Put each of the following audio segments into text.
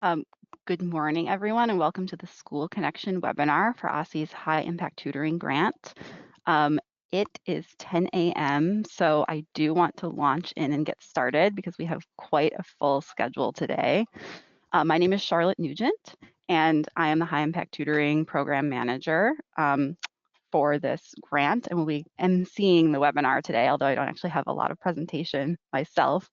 Um, Good morning, everyone, and welcome to the School Connection webinar for OSSE's High Impact Tutoring Grant. It is 10 a.m., so I do want to launch in and get started because we have quite a full schedule today. My name is Charlotte Nugent, and I am the High Impact Tutoring Program Manager for this grant, and will be emceeing the webinar today, although I don't actually have a lot of presentation myself.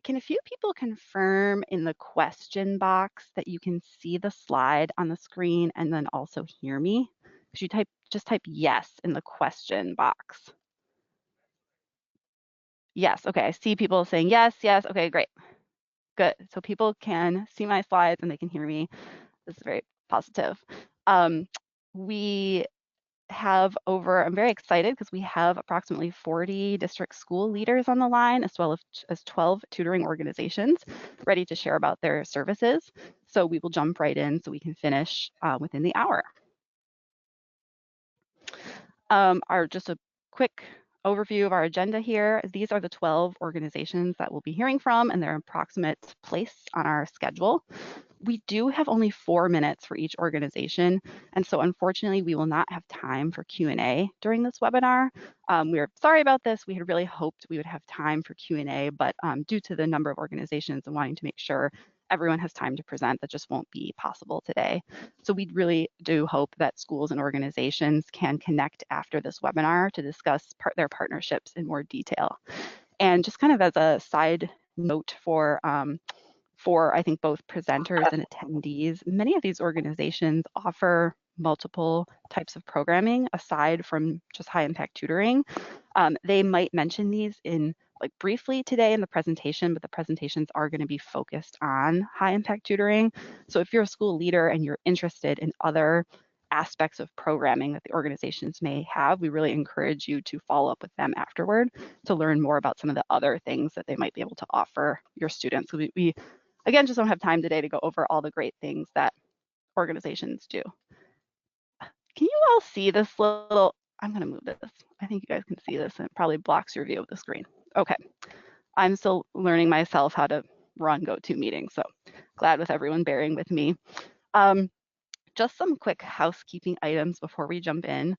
Can a few people confirm in the question box that you can see the slide on the screen and then also hear me? Could you just type yes in the question box? Yes, okay, I see people saying yes, yes, okay, great, good. So people can see my slides and they can hear me. This is very positive. We have I'm very excited because we have approximately 40 district school leaders on the line, as well as 12 tutoring organizations ready to share about their services. So we will jump right in so we can finish within the hour. Just a quick overview of our agenda here. These are the 12 organizations that we'll be hearing from and their approximate place on our schedule. We do have only 4 minutes for each organization, and so unfortunately we will not have time for Q&A during this webinar. We're sorry about this. We had really hoped we would have time for Q&A, but due to the number of organizations and wanting to make sure everyone has time to present, that just won't be possible today. So we really do hope that schools and organizations can connect after this webinar to discuss their partnerships in more detail. And just kind of as a side note for I think both presenters and attendees, many of these organizations offer multiple types of programming aside from just high impact tutoring. They might mention these in briefly today in the presentation, but the presentations are going to be focused on high impact tutoring. So if you're a school leader and you're interested in other aspects of programming that the organizations may have, we really encourage you to follow up with them afterward to learn more about some of the other things that they might be able to offer your students. So we again, just don't have time today to go over all the great things that organizations do. Can you all see this little, I'm gonna move this. I think you guys can see this and it probably blocks your view of the screen. Okay, I'm still learning myself how to run GoToMeeting, so glad with everyone bearing with me. Just some quick housekeeping items before we jump in.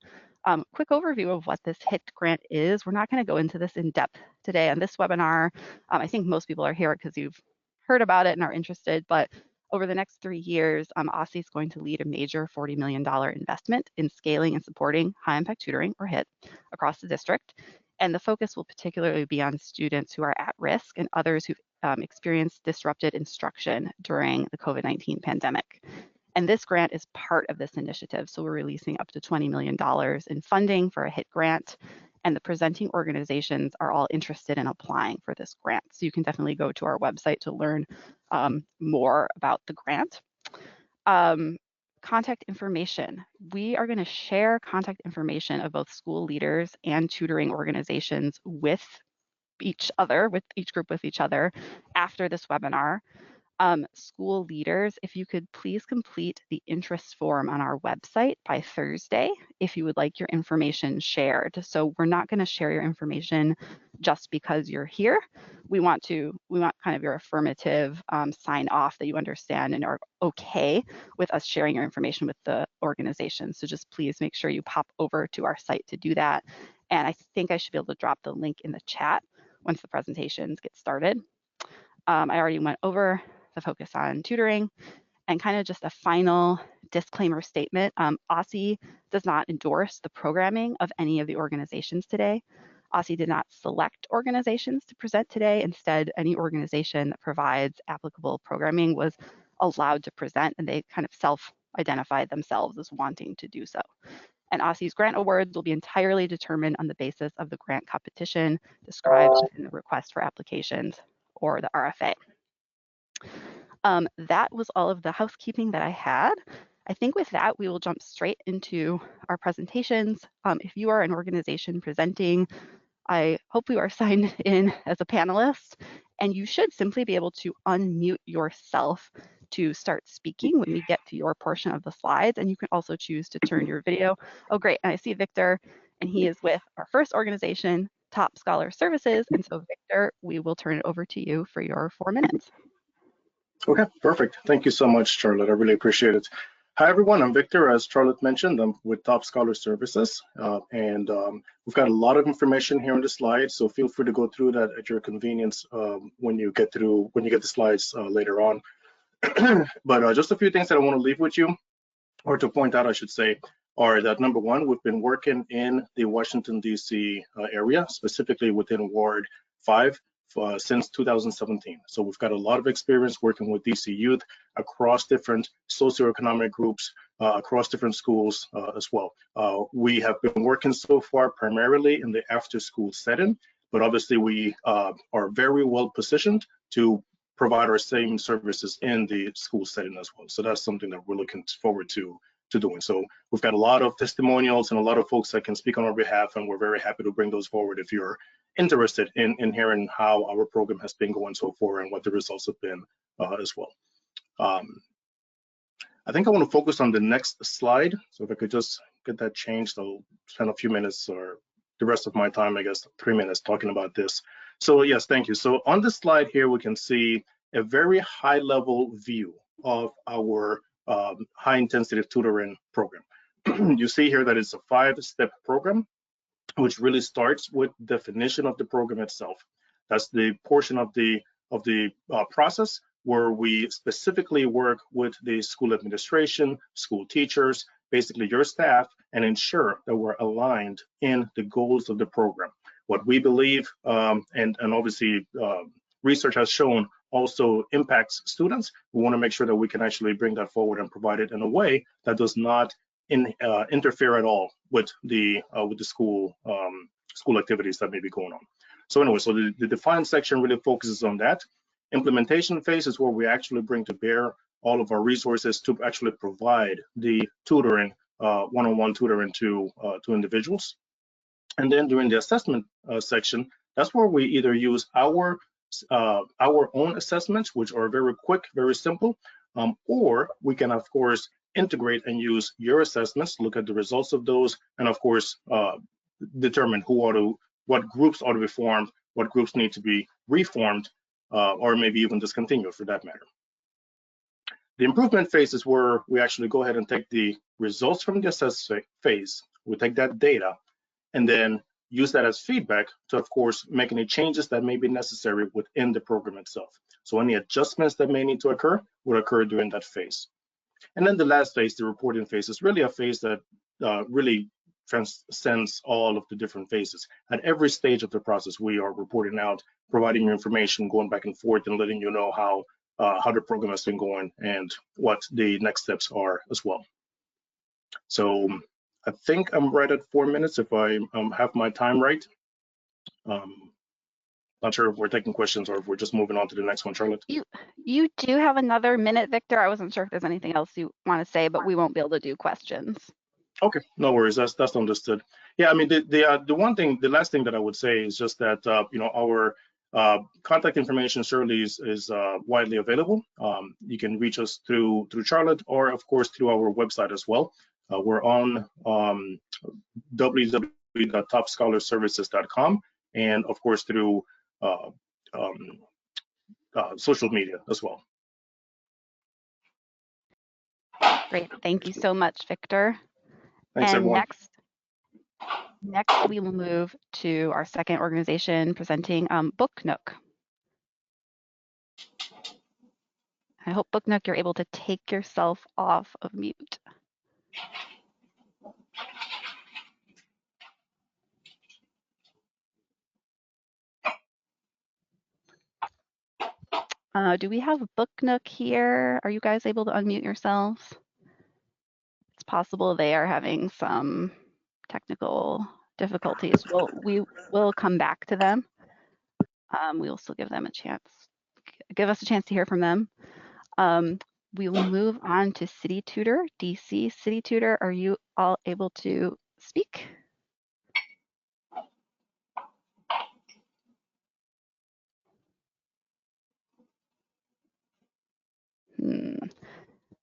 Quick overview of what this HIT grant is. We're not gonna go into this in depth today on this webinar. I think most people are here because you've heard about it and are interested, but over the next 3 years, OSSE is going to lead a major $40 million investment in scaling and supporting high impact tutoring, or HIT, across the district. And the focus will particularly be on students who are at risk and others who've experienced disrupted instruction during the COVID-19 pandemic. And this grant is part of this initiative. So we're releasing up to $20 million in funding for a HIT grant. And the presenting organizations are all interested in applying for this grant. So you can definitely go to our website to learn more about the grant. Contact information. We are going to share contact information of both school leaders and tutoring organizations with each group with each other after this webinar. School leaders, if you could please complete the interest form on our website by Thursday if you would like your information shared. So we're not going to share your information just because you're here. We want kind of your affirmative sign off that you understand and are okay with us sharing your information with the organization. So just please make sure you pop over to our site to do that. And I think I should be able to drop the link in the chat once the presentations get started. I already went over the focus on tutoring, and kind of just a final disclaimer statement. OSSE does not endorse the programming of any of the organizations today. OSSE did not select organizations to present today. Instead, any organization that provides applicable programming was allowed to present, and they kind of self-identified themselves as wanting to do so. And OSSE's grant awards will be entirely determined on the basis of the grant competition described in the request for applications or the RFA. That was all of the housekeeping that I had. I think with that, we will jump straight into our presentations. If you are an organization presenting, I hope you are signed in as a panelist, and you should simply be able to unmute yourself to start speaking when we get to your portion of the slides, and you can also choose to turn your video. Oh, great, and I see Victor, and he is with our first organization, Top Scholar Services, and so Victor, we will turn it over to you for your 4 minutes. Okay, perfect. Thank you so much, Charlotte. I really appreciate it. Hi, everyone. I'm Victor. As Charlotte mentioned, I'm with Top Scholar Services, and we've got a lot of information here on the slide. So feel free to go through that at your convenience when you get the slides later on. But just a few things that I want to leave with you, or to point out, I should say, are that number one, we've been working in the Washington, D.C. Area, specifically within Ward 5 since 2017. So we've got a lot of experience working with DC youth across different socioeconomic groups, across different schools as well. We have been working so far primarily in the after-school setting, but obviously we are very well positioned to provide our same services in the school setting as well. So that's something that we're looking forward to doing. So we've got a lot of testimonials and a lot of folks that can speak on our behalf, and we're very happy to bring those forward if you're interested in hearing how our program has been going so far and what the results have been as well. I think I want to focus on the next slide. So if I could just get that changed, I'll spend a few minutes or the rest of my time, I guess 3 minutes talking about this. So yes, thank you. So on this slide here, we can see a very high level view of our high intensity tutoring program. You see here that it's a 5-step program, which really starts with definition of the program itself. That's the portion of the process where we specifically work with the school administration, school teachers, basically your staff, and ensure that we're aligned in the goals of the program. What we believe, and obviously research has shown, also impacts students. We want to make sure that we can actually bring that forward and provide it in a way that does not interfere at all with the school activities that may be going on. So anyway, so the define section really focuses on that. Implementation phase is where we actually bring to bear all of our resources to actually provide the tutoring, one-on-one tutoring to individuals. And then during the assessment section, that's where we either use our own assessments, which are very quick, very simple, or we can, of course, integrate and use your assessments, look at the results of those, and of course, determine what groups ought to be formed, what groups need to be reformed, or maybe even discontinued for that matter. The improvement phase is where we actually go ahead and take the results from the assessment phase, we take that data, and then use that as feedback to, of course, make any changes that may be necessary within the program itself. So any adjustments that may need to occur will occur during that phase. And then the last phase, the reporting phase, is really a phase that really transcends all of the different phases. At every stage of the process, we are reporting out, providing you information, going back and forth, and letting you know how the program has been going and what the next steps are as well. So I think I'm right at 4 minutes if I have my time right. Not sure if we're taking questions or if we're just moving on to the next one, Charlotte. You do have another minute, Victor. I wasn't sure if there's anything else you want to say, but we won't be able to do questions. Okay, no worries. That's understood. Yeah, I mean the last thing that I would say is just that our contact information certainly is widely available. You can reach us through Charlotte or of course through our website as well. We're on www.topscholarservices.com and of course through social media as well. Great, thank you so much, Victor. Thanks, and everyone. Next, we will move to our second organization presenting Book Nook. I hope Book Nook you're able to take yourself off of mute. Do we have Book Nook here? Are you guys able to unmute yourselves? It's possible they are having some technical difficulties. We will come back to them. We will still give them a chance. Give us a chance to hear from them. We will move on to City Tutor, DC. City Tutor, are you all able to speak?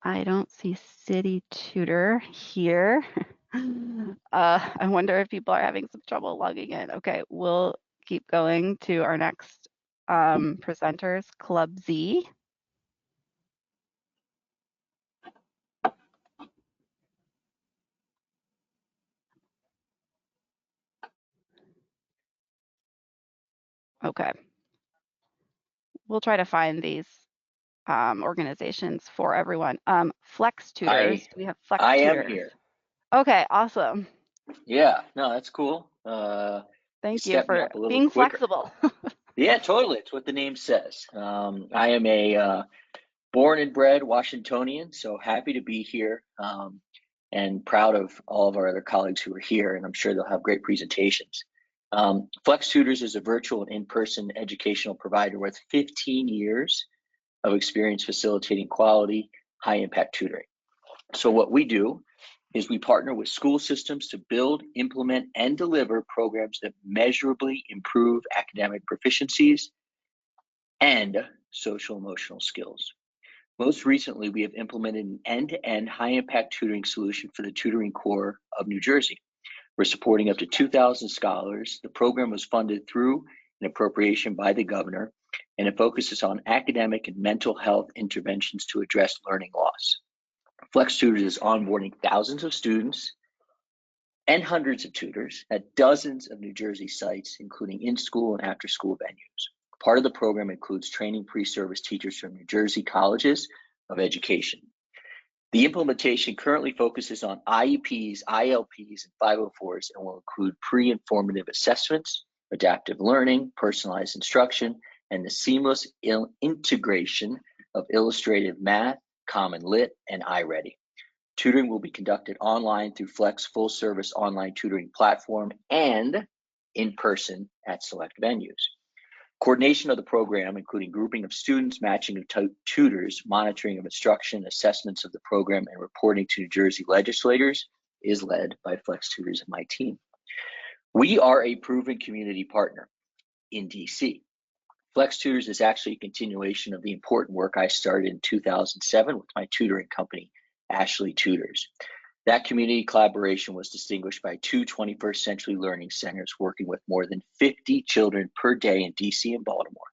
I don't see City Tutor here. I wonder if people are having some trouble logging in. Okay, we'll keep going to our next presenters, Club Z. Okay. We'll try to find these organizations for everyone. Flex Tutors. Do we have Flex I am Tutors? here. Okay, awesome. Yeah, no, that's cool. Thank you Set me for up a little being quicker. flexible. Yeah, totally. It's what the name says. I am a born and bred Washingtonian, so happy to be here, and proud of all of our other colleagues who are here, and I'm sure they'll have great presentations. Flex Tutors is a virtual and in-person educational provider with 15 years of experience facilitating quality, high-impact tutoring. So what we do is we partner with school systems to build, implement, and deliver programs that measurably improve academic proficiencies and social emotional skills. Most recently, we have implemented an end-to-end high-impact tutoring solution for the tutoring core of New Jersey. We're supporting up to 2,000 scholars. The program was funded through an appropriation by the governor, and it focuses on academic and mental health interventions to address learning loss. Flex Tutors is onboarding thousands of students and hundreds of tutors at dozens of New Jersey sites, including in-school and after-school venues. Part of the program includes training pre-service teachers from New Jersey colleges of education. The implementation currently focuses on IEPs, ILPs, and 504s and will include pre-informative assessments, adaptive learning, personalized instruction, and the seamless integration of illustrative math, Common Lit, and iReady. Tutoring will be conducted online through Flex full-service online tutoring platform and in person at select venues. Coordination of the program, including grouping of students, matching of tutors, monitoring of instruction, assessments of the program, and reporting to New Jersey legislators, is led by Flex Tutors and my team. We are a proven community partner in DC. Flex Tutors is actually a continuation of the important work I started in 2007 with my tutoring company, Ashley Tutors. That community collaboration was distinguished by 2 21st Century Learning Centers working with more than 50 children per day in DC and Baltimore.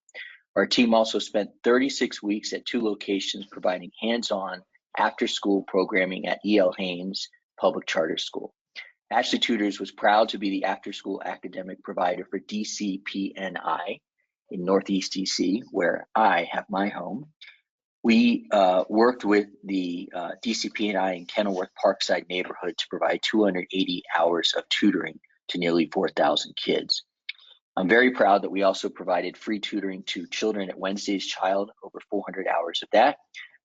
Our team also spent 36 weeks at 2 locations providing hands-on after-school programming at E.L. Haynes Public Charter School. Ashley Tutors was proud to be the after-school academic provider for DCPNI in Northeast DC, where I have my home. We worked with the DCPNI in Kenilworth Parkside neighborhood to provide 280 hours of tutoring to nearly 4,000 kids. I'm very proud that we also provided free tutoring to children at Wednesday's Child, over 400 hours of that.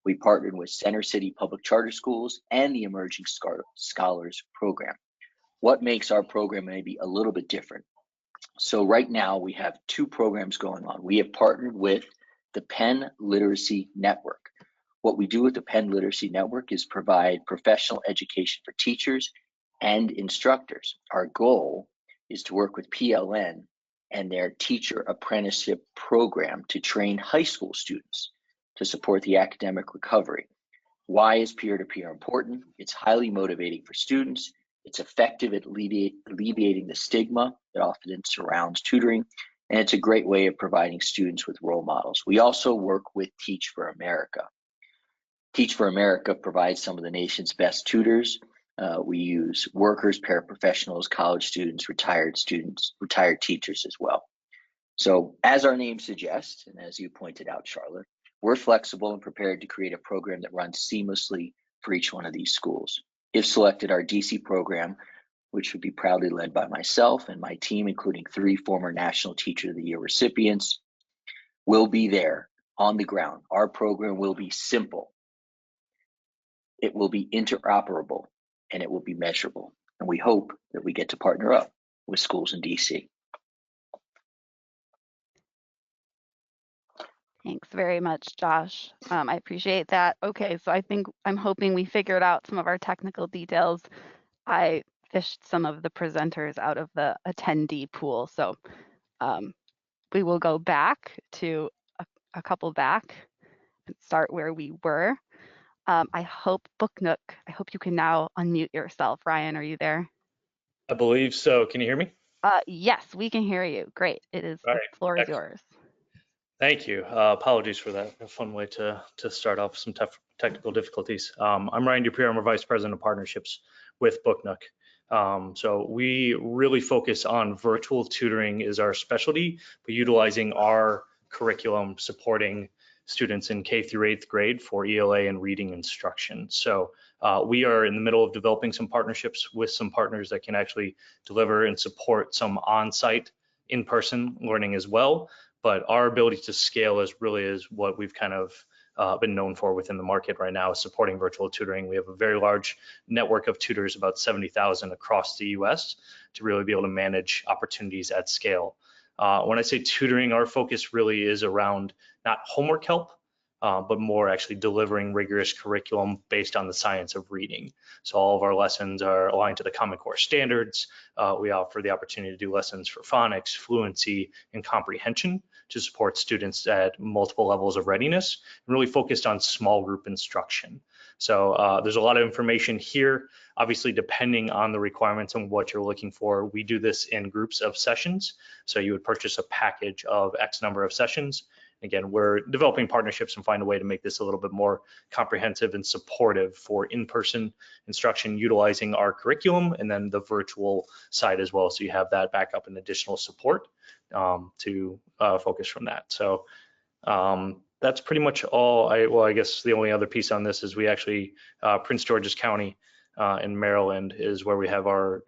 We partnered with Center City Public Charter Schools and the Emerging Scholars Program. What makes our program maybe a little bit different? So right now we have 2 programs going on. We have partnered with the Penn Literacy Network. What we do with the Penn Literacy Network is provide professional education for teachers and instructors. Our goal is to work with PLN and their teacher apprenticeship program to train high school students to support the academic recovery. Why is peer-to-peer important? It's highly motivating for students. It's effective at alleviating the stigma that often surrounds tutoring, and it's a great way of providing students with role models. We also work with Teach for America. Teach for America provides some of the nation's best tutors. We use workers, paraprofessionals, college students, retired teachers as well. So as our name suggests, and as you pointed out, Charlotte, we're flexible and prepared to create a program that runs seamlessly for each one of these schools. If selected, our DC program, which would be proudly led by myself and my team, including 3 former National Teacher of the Year recipients, will be there on the ground. Our program will be simple. It will be interoperable, and it will be measurable. And we hope that we get to partner up with schools in DC. Thanks very much, Josh. I appreciate that. Okay, so I'm hoping we figured out some of our technical details. I fished some of the presenters out of the attendee pool, so we will go back to a couple back and start where we were. I hope Booknook, I hope you can now unmute yourself. Ryan, are you there? I believe so. Can you hear me? Yes, we can hear you. Great. The floor is yours. Thank you. Apologies for that. A fun way to start off some tough technical difficulties. I'm Ryan Dupree. I'm a Vice President of Partnerships with Booknook. So we really focus on virtual tutoring is our specialty, but utilizing our curriculum supporting students in K through 8th grade for ELA and reading instruction. So we are in the middle of developing some partnerships with some partners that can actually deliver and support some on-site in-person learning as well. But our ability to scale is what we've kind of been known for within the market right now, is supporting virtual tutoring. We have a very large network of tutors, about 70,000 across the US, to really be able to manage opportunities at scale. When I say tutoring, our focus really is around not homework help, but more actually delivering rigorous curriculum based on the science of reading. So all of our lessons are aligned to the Common Core standards. We offer the opportunity to do lessons for phonics, fluency, and comprehension to support students at multiple levels of readiness, and really focused on small group instruction. So there's a lot of information here. Obviously, depending on the requirements and what you're looking for, we do this in groups of sessions. So you would purchase a package of X number of sessions. Again, we're developing partnerships and find a way to make this a little bit more comprehensive and supportive for in-person instruction utilizing our curriculum, and then the virtual side as well. So you have that backup and additional support to focus from that. So that's pretty much all. I guess the only other piece on this is we actually, Prince George's County in Maryland is where we have our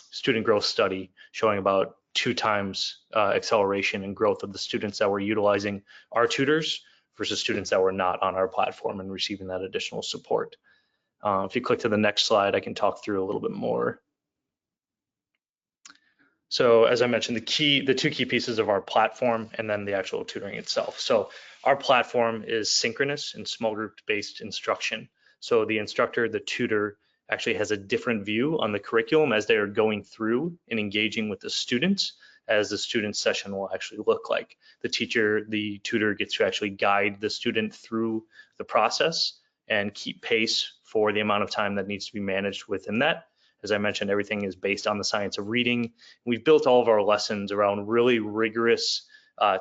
student growth study showing about 2 times acceleration and growth of the students that were utilizing our tutors versus students that were not on our platform and receiving that additional support. If you click to the next slide, I can talk through a little bit more. So as I mentioned, the 2 key pieces of our platform and then the actual tutoring itself. So our platform is synchronous and small group based instruction. So the instructor, the tutor, actually has a different view on the curriculum as they are going through and engaging with the students, as the student session will actually look like. The tutor gets to actually guide the student through the process and keep pace for the amount of time that needs to be managed within that. As I mentioned, everything is based on the science of reading. We've built all of our lessons around really rigorous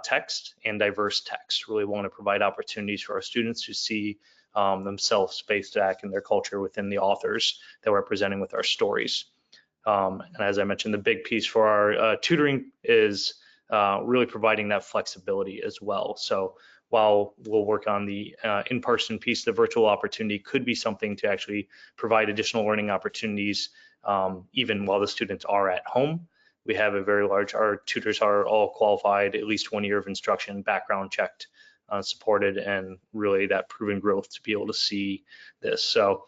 text and diverse text. Really want to provide opportunities for our students to see themselves based back in their culture within the authors that we're presenting with our stories. And as I mentioned, the big piece for our tutoring is really providing that flexibility as well. So while we'll work on the in-person piece, the virtual opportunity could be something to actually provide additional learning opportunities even while the students are at home. We have a very large, our tutors are all qualified, at least 1 year of instruction, background checked, supported, and really that proven growth to be able to see this. So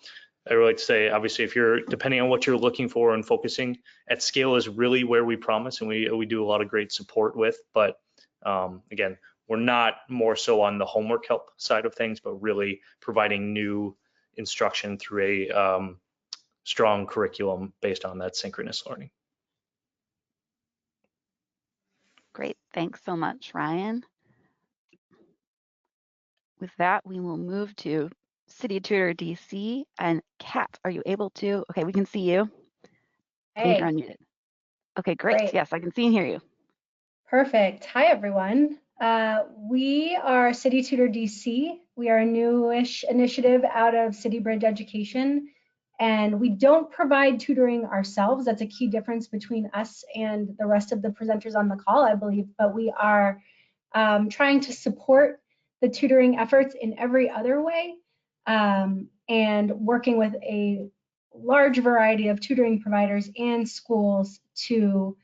I would like to say, obviously, if you're, depending on what you're looking for and focusing, at scale is really where we promise, and we do a lot of great support with, but again, we're not more so on the homework help side of things, but really providing new instruction through a strong curriculum based on that synchronous learning. Great, thanks so much, Ryan. With that, we will move to City Tutor DC, and Kat, are you able to? Okay, we can see you. I think you're unmuted. Okay, great. Yes, I can see and hear you. Perfect. Hi, everyone. We are City Tutor DC. We are a newish initiative out of City Bridge Education, and we don't provide tutoring ourselves. That's a key difference between us and the rest of the presenters on the call, I believe, but we are trying to support the tutoring efforts in every other way, and working with a large variety of tutoring providers and schools to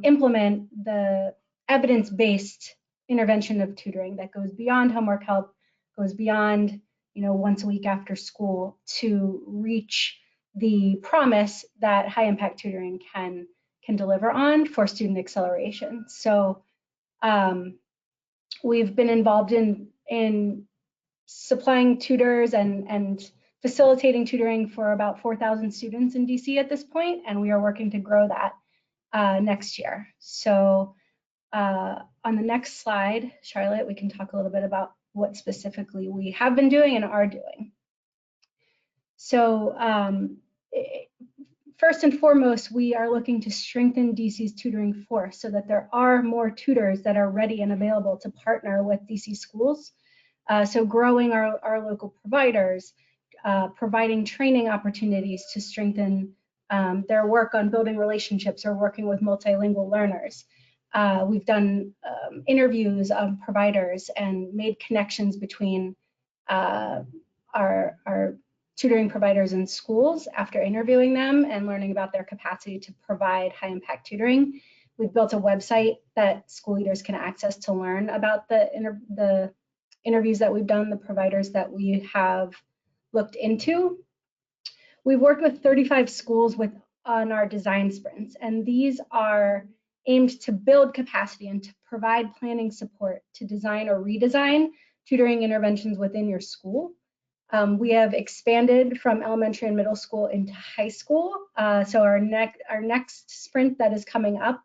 implement the evidence-based intervention of tutoring that goes beyond homework help, goes beyond, once a week after school, to reach the promise that high impact tutoring can deliver on for student acceleration. So we've been involved in supplying tutors and facilitating tutoring for about 4,000 students in DC at this point, and we are working to grow that next year. So on the next slide, Charlotte, we can talk a little bit about what specifically we have been doing and are doing. So first and foremost, we are looking to strengthen DC's tutoring force so that there are more tutors that are ready and available to partner with DC schools. So growing our local providers, providing training opportunities to strengthen their work on building relationships or working with multilingual learners. We've done interviews of providers and made connections between our tutoring providers in schools after interviewing them and learning about their capacity to provide high impact tutoring. We've built a website that school leaders can access to learn about the interviews that we've done, the providers that we have looked into. We've worked with 35 schools on our design sprints, and these are aimed to build capacity and to provide planning support to design or redesign tutoring interventions within your school. We have expanded from elementary and middle school into high school. So our next sprint that is coming up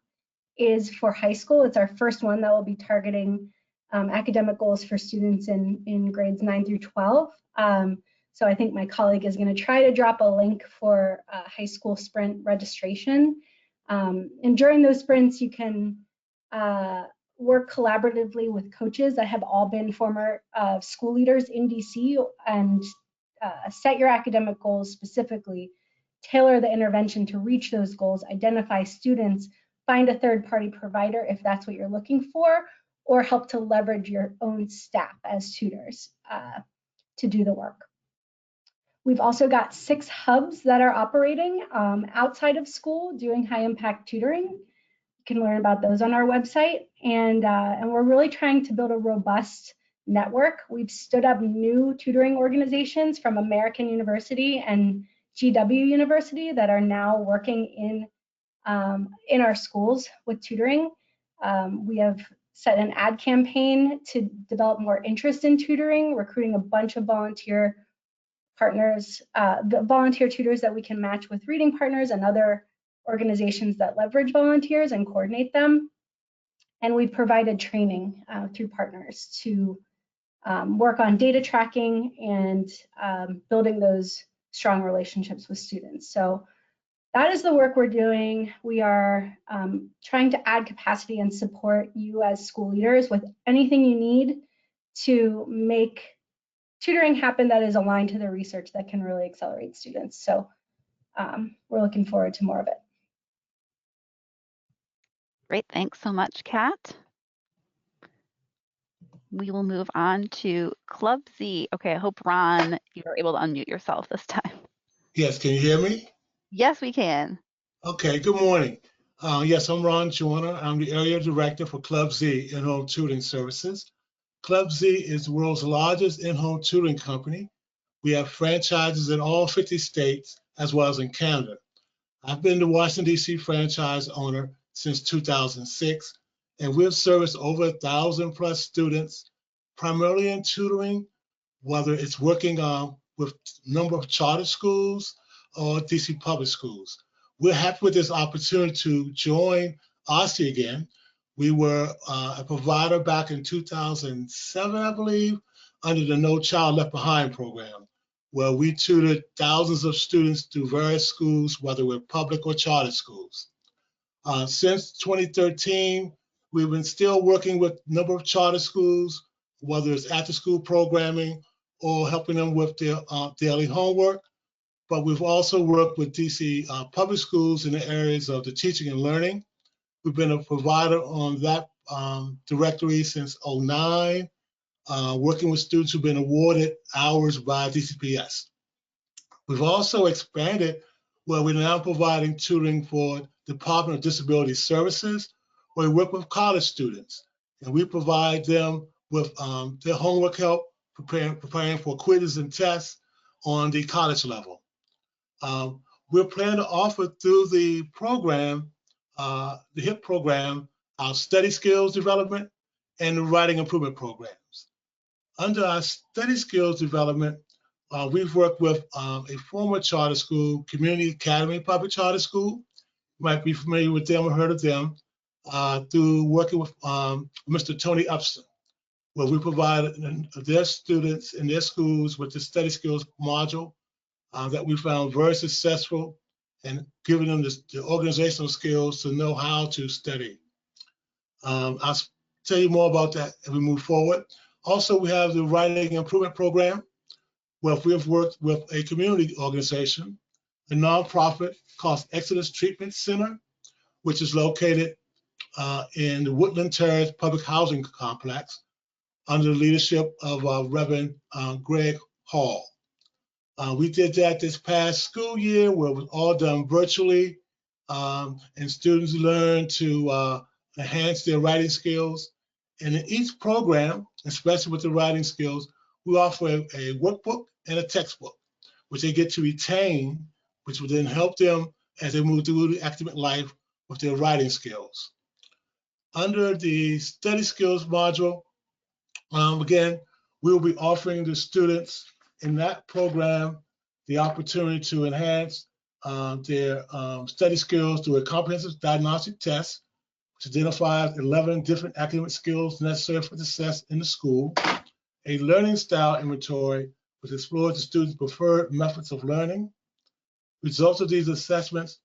is for high school. It's our first one that will be targeting academic goals for students in grades 9 through 12. So I think my colleague is going to try to drop a link for high school sprint registration. And during those sprints, you can work collaboratively with coaches that have all been former school leaders in DC and set your academic goals specifically, tailor the intervention to reach those goals, identify students, find a third-party provider if that's what you're looking for, or help to leverage your own staff as tutors to do the work. We've also got 6 hubs that are operating outside of school doing high impact tutoring. You can learn about those on our website. And we're really trying to build a robust network. We've stood up new tutoring organizations from American University and GW University that are now working in our schools with tutoring. We have set an ad campaign to develop more interest in tutoring, recruiting a bunch of volunteer partners, volunteer tutors that we can match with reading partners and other organizations that leverage volunteers and coordinate them. And we've provided training through partners to work on data tracking and building those strong relationships with students. So that is the work we're doing. We are trying to add capacity and support you as school leaders with anything you need to make tutoring happen that is aligned to the research that can really accelerate students. So we're looking forward to more of it. Great, thanks so much, Kat. We will move on to Club Z. Okay, I hope, Ron, you are able to unmute yourself this time. Yes, can you hear me? Yes, we can. Okay, good morning. Yes, I'm Ron Joyner. I'm the Area Director for Club Z in-home tutoring services. Club Z is the world's largest in-home tutoring company. We have franchises in all 50 states as well as in Canada. I've been the Washington, D.C. franchise owner since 2006, and we've serviced over 1,000 plus students, primarily in tutoring, whether it's working with a number of charter schools or DC public schools. We're happy with this opportunity to join OSSE again. We were a provider back in 2007, I believe, under the No Child Left Behind program, where we tutored thousands of students through various schools, whether we're public or charter schools. Since 2013, we've been still working with a number of charter schools, whether it's after-school programming or helping them with their daily homework. But we've also worked with DC public schools in the areas of the teaching and learning. We've been a provider on that directory since 2009, working with students who've been awarded hours by DCPS. We've also expanded where we're now providing tutoring for Department of Disability Services, where we work with college students, and we provide them with their homework help, preparing for quizzes and tests on the college level. We're planning to offer through the program, the HIP program, our study skills development and the writing improvement programs. Under our study skills development, we've worked with a former charter school, Community Academy Public Charter School. You might be familiar with them or heard of them, through working with Mr. Tony Upson, where we provide their students in their schools with the study skills module that we found very successful and giving them the organizational skills to know how to study. I'll tell you more about that as we move forward. Also, we have the writing improvement program, where we've worked with a community organization a nonprofit called Exodus Treatment Center, which is located in the Woodland Terrace Public Housing Complex under the leadership of Reverend Greg Hall. We did that this past school year where it was all done virtually, and students learned to enhance their writing skills. And in each program, especially with the writing skills, we offer a workbook and a textbook, which they get to retain, which will then help them as they move through the academic life with their writing skills. Under the study skills module, again, we will be offering the students in that program the opportunity to enhance their study skills through a comprehensive diagnostic test, which identifies 11 different academic skills necessary for success in the school, a learning style inventory, which explores the students' preferred methods of learning. Results of these assessments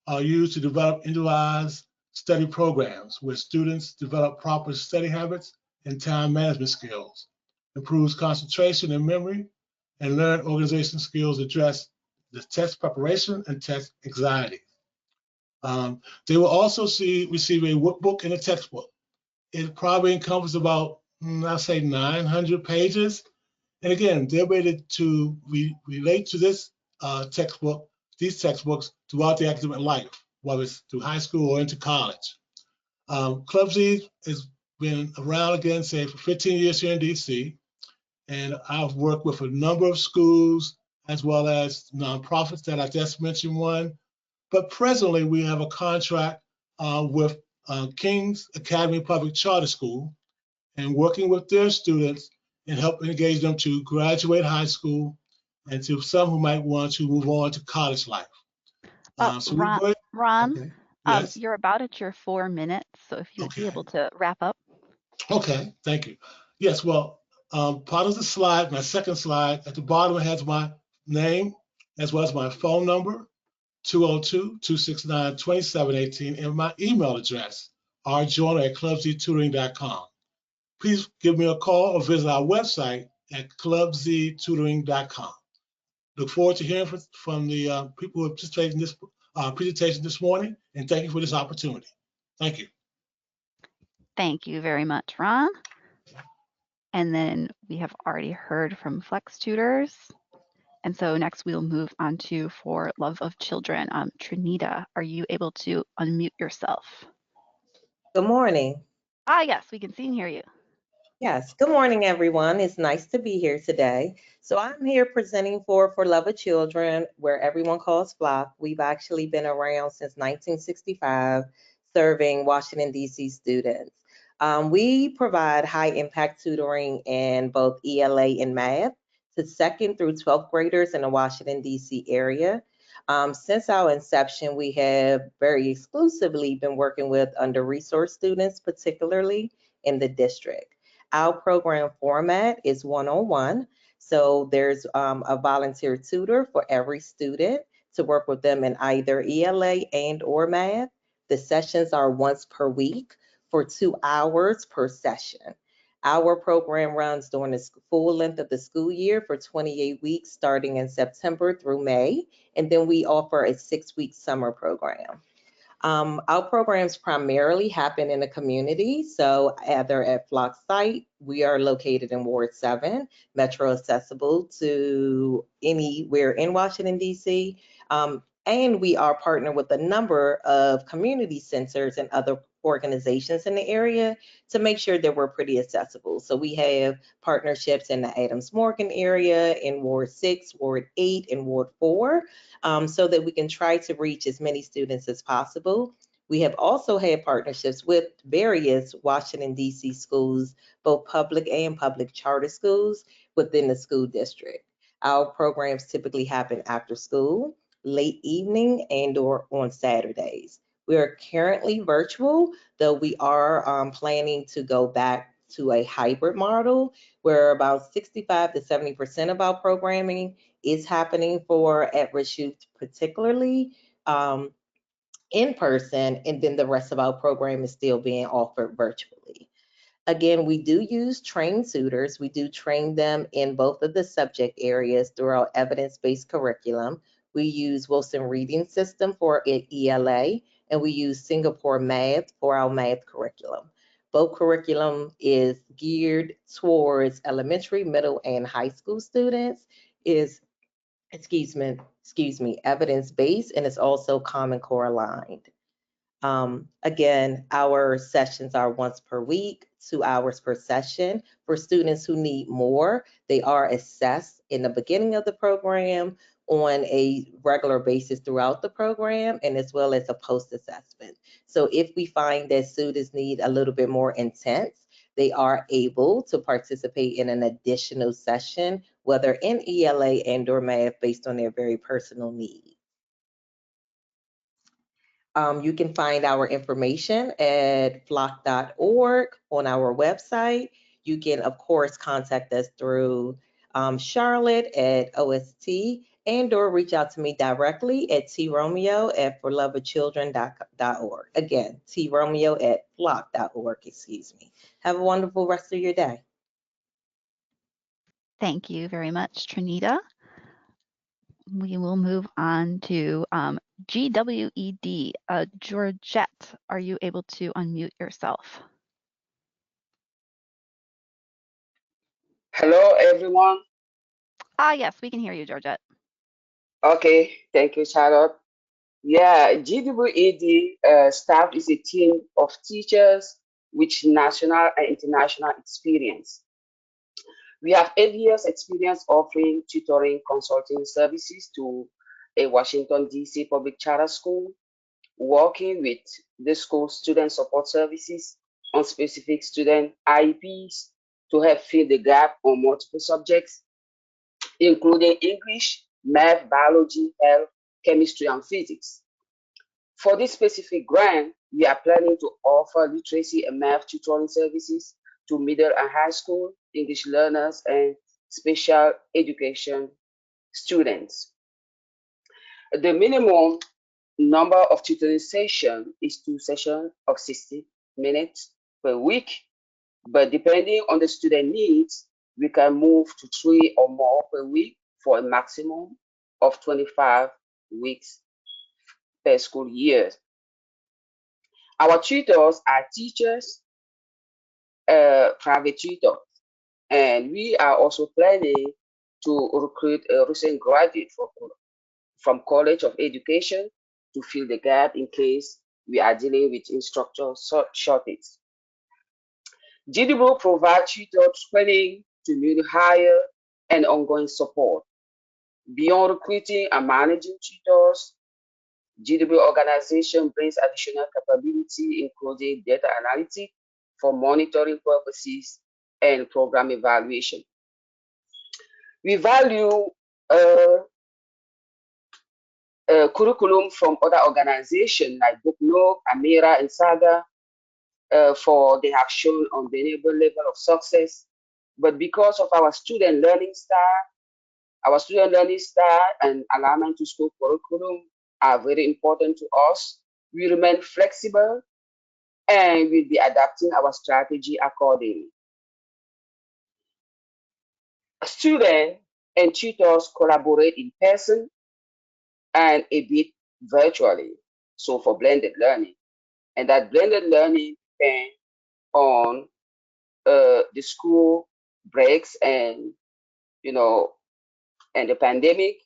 are used to develop individualized study programs where students develop proper study habits and time management skills, improves concentration and memory, and learn organization skills address the test preparation and test anxiety. They will also receive a workbook and a textbook. It probably encompasses about, I'll say 900 pages. And again, they're ready to relate to this textbook, these textbooks throughout the academic life, whether it's through high school or into college. Club Z has been around again, say, for 15 years here in DC. And I've worked with a number of schools as well as nonprofits that I just mentioned one. But presently, we have a contract with King's Academy Public Charter School and working with their students and help engage them to graduate high school and to some who might want to move on to college life. Ron, okay. Yes. you're about at your 4 minutes, so if you'd be able to wrap up. Okay, thank you. Yes, well, part of the slide, my second slide, at the bottom it has my name as well as my phone number, 202-269-2718, and my email address, rjoyner@clubztutoring.com. Please give me a call or visit our website at clubztutoring.com. Look forward to hearing from the people who have participated in this presentation this morning, and thank you for this opportunity. Thank you. Thank you very much, Ron. And then we have already heard from Flex Tutors. And so next we'll move on to For Love of Children. Trinita, are you able to unmute yourself? Good morning. Yes, we can see and hear you. Yes, good morning, everyone. It's nice to be here today. So I'm here presenting for Love of Children, where everyone calls Flock. We've actually been around since 1965, serving Washington, D.C. students. We provide high impact tutoring in both ELA and math to 2nd through 12th graders in the Washington, D.C. area. Since our inception, we have very exclusively been working with under-resourced students, particularly in the district. Our program format is one-on-one. So there's a volunteer tutor for every student to work with them in either ELA and or math. The sessions are once per week for 2 hours per session. Our program runs during the full length of the school year for 28 weeks, starting in September through May. And then we offer a 6-week summer program. Our programs primarily happen in the community. So either at Flock's site, we are located in Ward 7, metro accessible to anywhere in Washington, D.C. And we are partnered with a number of community centers and other organizations in the area to make sure that we're pretty accessible. So we have partnerships in the Adams Morgan area, in Ward 6, Ward 8, and Ward 4, so that we can try to reach as many students as possible. We have also had partnerships with various Washington, D.C. schools, both public and public charter schools within the school district. Our programs typically happen after school, late evening, and or on Saturdays. We are currently virtual, though we are planning to go back to a hybrid model where about 65 to 70% of our programming is happening for at-risk youth, particularly in person, and then the rest of our program is still being offered virtually. Again, we do use trained tutors. We do train them in both of the subject areas through our evidence-based curriculum. We use Wilson Reading System for ELA, and we use Singapore Math for our math curriculum. Both curriculum is geared towards elementary, middle, and high school students. Is evidence-based, and it's also Common Core aligned. Again, our sessions are once per week, 2 hours per session. For students who need more, they are assessed in the beginning of the program, on a regular basis throughout the program, and as well as a post-assessment. So if we find that students need a little bit more intense, they are able to participate in an additional session, whether in ELA and or math, based on their very personal needs. You can find our information at flock.org on our website. You can, of course, contact us through Charlotte at OSSE, and or reach out to me directly at tromeo@forloveofchildren.org. Again, tromeo@flock.org, excuse me. Have a wonderful rest of your day. Thank you very much, Trinita. We will move on to GWED. Georgette, are you able to unmute yourself? Hello, everyone. Yes, we can hear you, Georgette. Okay, thank you, Charlotte. Yeah, GWED staff is a team of teachers with national and international experience. We have 8 years experience offering tutoring consulting services to a Washington, D.C. public charter school, working with the school student support services on specific student IEPs to help fill the gap on multiple subjects, including English, math, biology, health, chemistry, and physics. For this specific grant, we are planning to offer literacy and math tutoring services to middle and high school English learners and special education students. The minimum number of tutoring sessions is 2 sessions of 60 minutes per week, but depending on the student needs, we can move to 3 or more per week for a maximum of 25 weeks per school year. Our tutors are teachers, private tutors, and we are also planning to recruit a recent graduate from College of Education to fill the gap in case we are dealing with instructor shortage. GW provides tutor training to newly hire and ongoing support. Beyond recruiting and managing tutors, GW organization brings additional capability, including data analytics for monitoring purposes and program evaluation. We value curriculum from other organizations like Booknote, Amira, and Saga, for they have shown undeniable level of success. But because of our student learning style and alignment to school curriculum are very important to us, we remain flexible and we'll be adapting our strategy accordingly. Students and tutors collaborate in person and a bit virtually, so for blended learning. And that blended learning depends on the school breaks and, and the pandemic.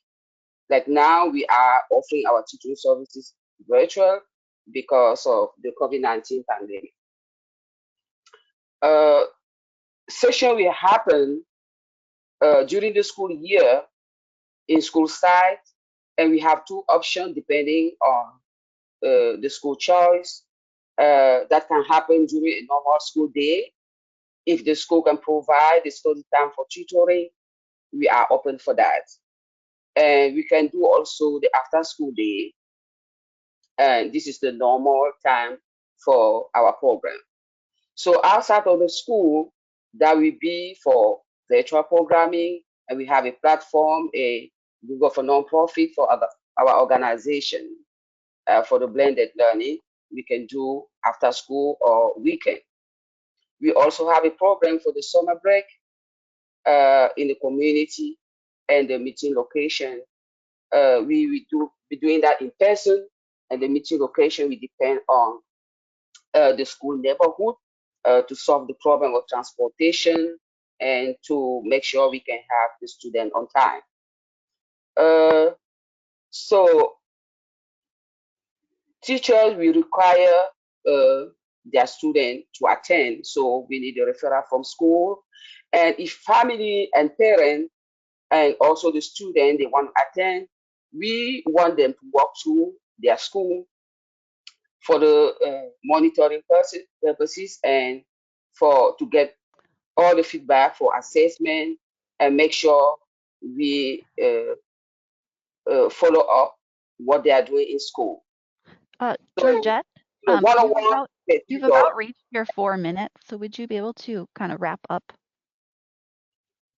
Like now we are offering our tutoring services virtual because of the COVID-19 pandemic. Session will happen during the school year in school site, and we have 2 options depending on the school choice. That can happen during a normal school day. If the school can provide the study time for tutoring, we are open for that. And we can do also the after school day. And this is the normal time for our program. So outside of the school, that will be for virtual programming, and we have a platform, a Google for nonprofit for our organization for the blended learning. We can do after school or weekend. We also have a program for the summer break in the community and the meeting location we will be doing that in person, and the meeting location will depend on the school neighborhood to solve the problem of transportation and to make sure we can have the student on time. So teachers will require their student to attend, so we need a referral from school. And if family and parents and also the student they want to attend, we want them to walk to their school for the monitoring purposes and to get all the feedback for assessment and make sure we follow up what they are doing in school. So, Georgette, one-on-one, you've about reached your 4 minutes, so would you be able to kind of wrap up?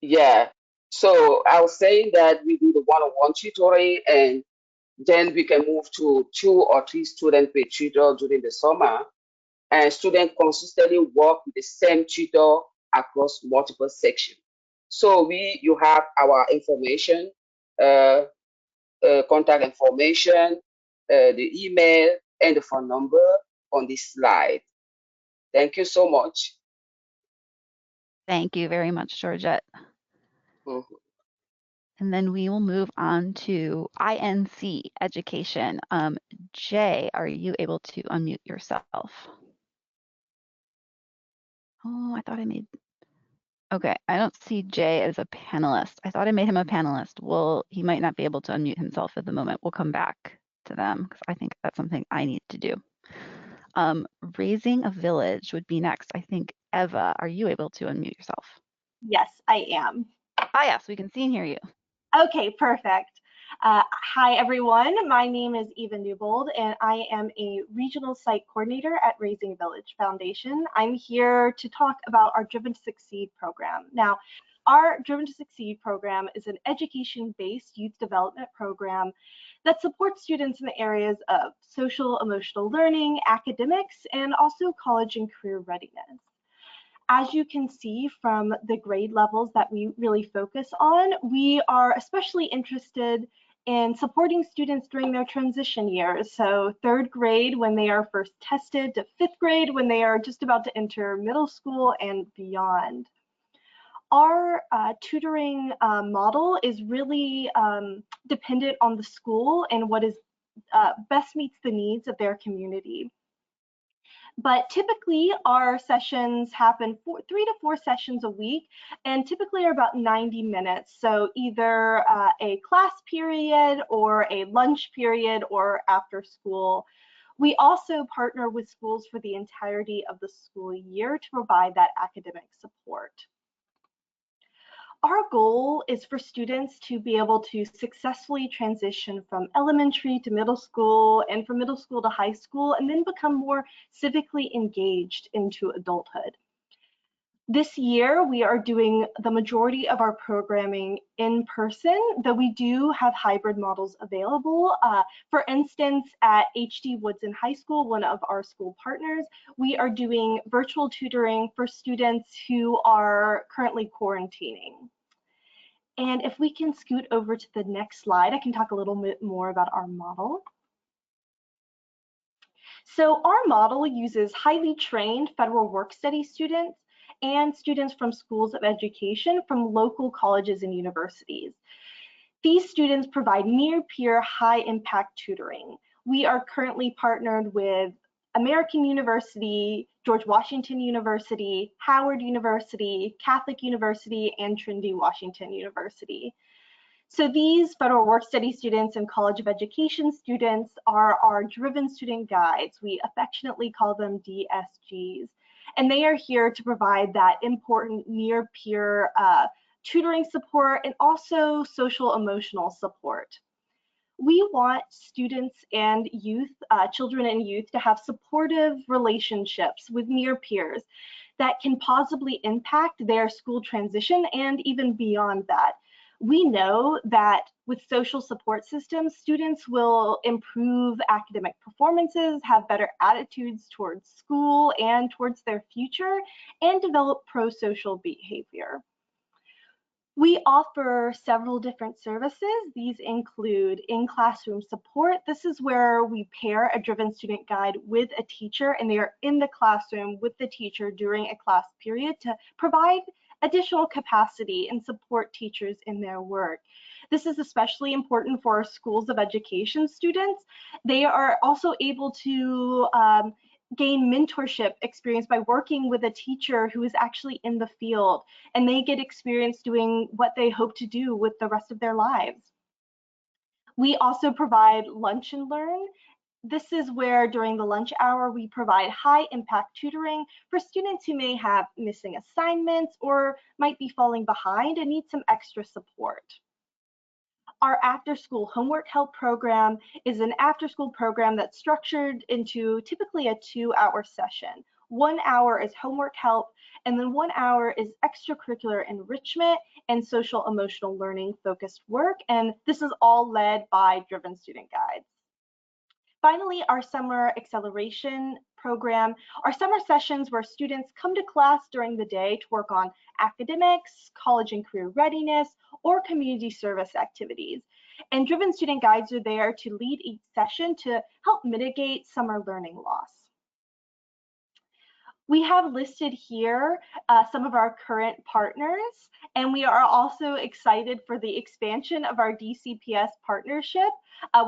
Yeah. So I was saying that we do the one-on-one tutoring, and then we can move to 2 or 3 students per tutor during the summer. And students consistently work with the same tutor across multiple sections. So you have our information, contact information, the email, and the phone number on this slide. Thank you so much. Thank you very much, Georgette. Mhm. And then we will move on to INC education. Jay, are you able to unmute yourself? Oh, I thought I made. Okay, I don't see Jay as a panelist. I thought I made him a panelist. Well, he might not be able to unmute himself at the moment. We'll come back to them because I think that's something I need to do. Raising a village would be next. I think, Eva, are you able to unmute yourself? Yes, I am. Ah, yes, we can see and hear you. Okay, perfect. Hi, everyone. My name is Eva Newbold, and I am a regional site coordinator at Raising Village Foundation. I'm here to talk about our Driven to Succeed program. Now, our Driven to Succeed program is an education-based youth development program that supports students in the areas of social emotional learning, academics, and also college and career readiness. As you can see from the grade levels that we really focus on, we are especially interested in supporting students during their transition years. So 3rd grade when they are first tested, to 5th grade when they are just about to enter middle school and beyond. Our tutoring model is really dependent on the school and what is best meets the needs of their community. But typically our sessions happen 3 to 4 sessions a week, and typically are about 90 minutes. So either a class period or a lunch period or after school. We also partner with schools for the entirety of the school year to provide that academic support. Our goal is for students to be able to successfully transition from elementary to middle school and from middle school to high school, and then become more civically engaged into adulthood. This year, we are doing the majority of our programming in person, though we do have hybrid models available. For instance, at HD Woodson High School, one of our school partners, we are doing virtual tutoring for students who are currently quarantining. And if we can scoot over to the next slide, I can talk a little bit more about our model. So our model uses highly trained federal work study students and students from schools of education from local colleges and universities. These students provide near-peer, high-impact tutoring. We are currently partnered with American University, George Washington University, Howard University, Catholic University, and Trinity Washington University. So these federal work study students and College of Education students are our driven student guides. We affectionately call them DSGs. And they are here to provide that important near-peer tutoring support and also social emotional support. We want students and youth, children and youth, to have supportive relationships with near peers that can positively impact their school transition and even beyond that. We know that with social support systems, students will improve academic performances, have better attitudes towards school and towards their future, and develop pro-social behavior. We offer several different services. These include in-classroom support. This is where we pair a driven student guide with a teacher, and they are in the classroom with the teacher during a class period to provide additional capacity and support teachers in their work. This is especially important for our schools of education students. They are also able to gain mentorship experience by working with a teacher who is actually in the field, and they get experience doing what they hope to do with the rest of their lives. We also provide lunch and learn. This is where during the lunch hour, we provide high impact tutoring for students who may have missing assignments or might be falling behind and need some extra support. Our after-school homework help program is an after-school program that's structured into typically a 2-hour session. 1 hour is homework help, and then 1 hour is extracurricular enrichment and social emotional learning focused work, and this is all led by driven student guides. Finally, our summer acceleration program are summer sessions where students come to class during the day to work on academics, college and career readiness, or community service activities. And driven student guides are there to lead each session to help mitigate summer learning loss. We have listed here some of our current partners, and we are also excited for the expansion of our DCPS partnership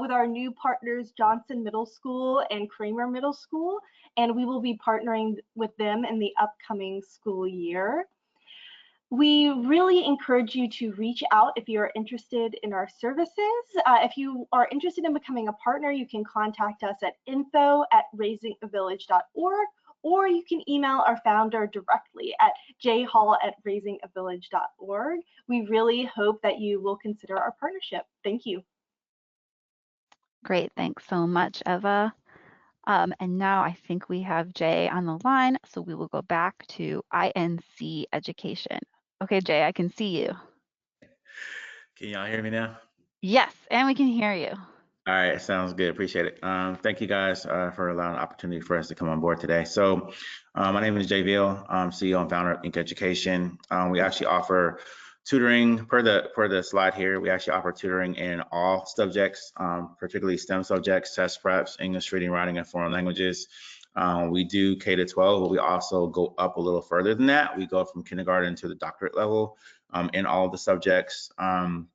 with our new partners, Johnson Middle School and Kramer Middle School, and we will be partnering with them in the upcoming school year. We really encourage you to reach out if you are interested in our services. If you are interested in becoming a partner, you can contact us at info@raisingavillage.org, or you can email our founder directly at jhall@raisingavillage.org. We really hope that you will consider our partnership. Thank you. Great, thanks so much, Eva. And now I think we have Jay on the line, so we will go back to INC Education. Okay, Jay, I can see you. Can y'all hear me now? Yes, and we can hear you. All right, sounds good. Appreciate it. Thank you guys for allowing the opportunity for us to come on board today. So my name is Jay Veal. I'm CEO and founder of INC Education. We actually offer tutoring per the slide here. We actually offer tutoring in all subjects, particularly STEM subjects, test preps, English, reading, writing, and foreign languages. We do K to 12, but we also go up a little further than that. We go from kindergarten to the doctorate level in all of the subjects. Our